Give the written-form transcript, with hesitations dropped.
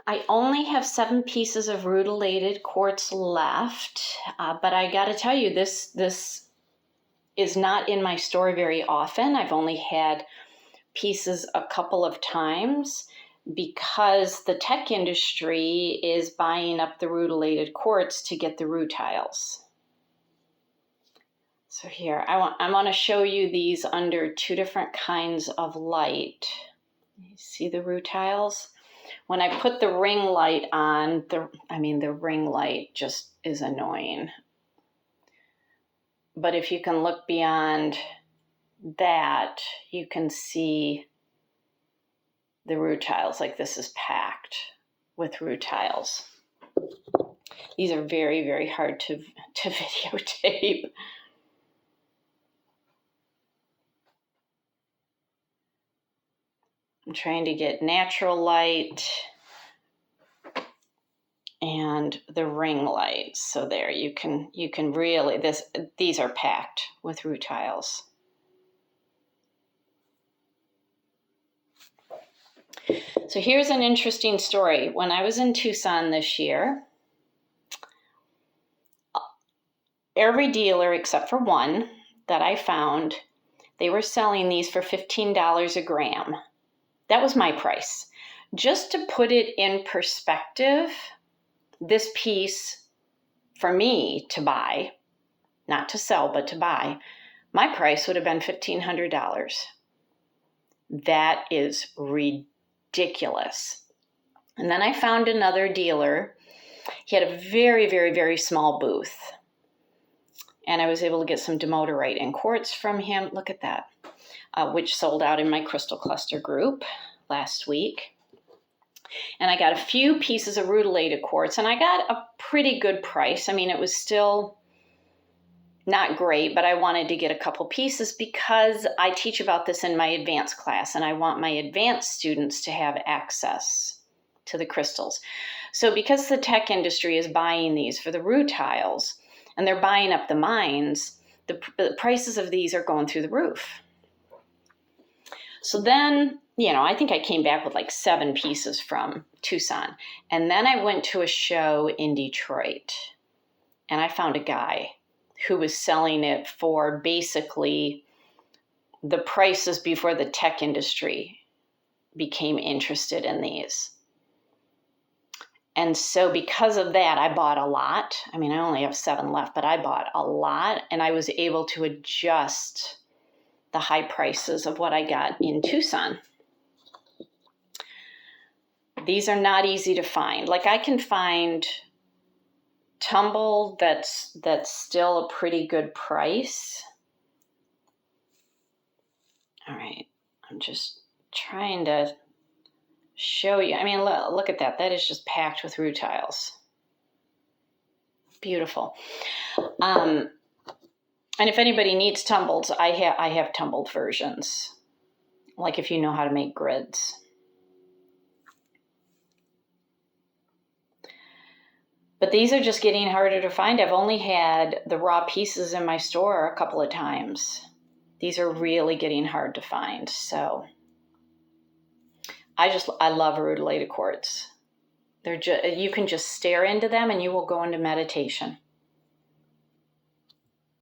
I only have 7 pieces of Rutilated quartz left, but I got to tell you, this is not in my store very often. I've only had pieces a couple of times because the tech industry is buying up the Rutilated quartz to get the rutiles. So here, I want to show you these under 2 different kinds of light. You see the rutiles? When I put the ring light on, the ring light just is annoying. But if you can look beyond that, you can see the rutiles. Like, this is packed with rutiles. These are very, very hard to videotape. I'm trying to get natural light and the ring light. So there, you can really, these are packed with rutiles. So here's an interesting story. When I was in Tucson this year, every dealer except for one that I found, they were selling these for $15 a gram. That was my price. Just to put it in perspective, this piece for me to buy, not to sell, but to buy, my price would have been $1,500. That is ridiculous. And then I found another dealer. He had a very, very, very small booth. And I was able to get some Demodorite and quartz from him. Look at that. Which sold out in my crystal cluster group last week. And I got a few pieces of Rutilated quartz, and I got a pretty good price. I mean, it was still not great, but I wanted to get a couple pieces because I teach about this in my advanced class, and I want my advanced students to have access to the crystals. So because the tech industry is buying these for the rutiles, and they're buying up the mines, the prices of these are going through the roof. So then, I think I came back with like 7 pieces from Tucson. And then I went to a show in Detroit, and I found a guy who was selling it for basically the prices before the tech industry became interested in these. And so because of that, I bought a lot. I mean, I only have 7 left, but I bought a lot, and I was able to adjust the high prices of what I got in Tucson. These are not easy to find. Like, I can find tumble that's still a pretty good price. All right, I'm just trying to show you. I mean, look at that. That is just packed with rutiles. Beautiful. And if anybody needs tumbled, I have tumbled versions, like if you know how to make grids. But these are just getting harder to find. I've only had the raw pieces in my store a couple of times. These are really getting hard to find. So I love Rutilated quartz. You can just stare into them and you will go into meditation.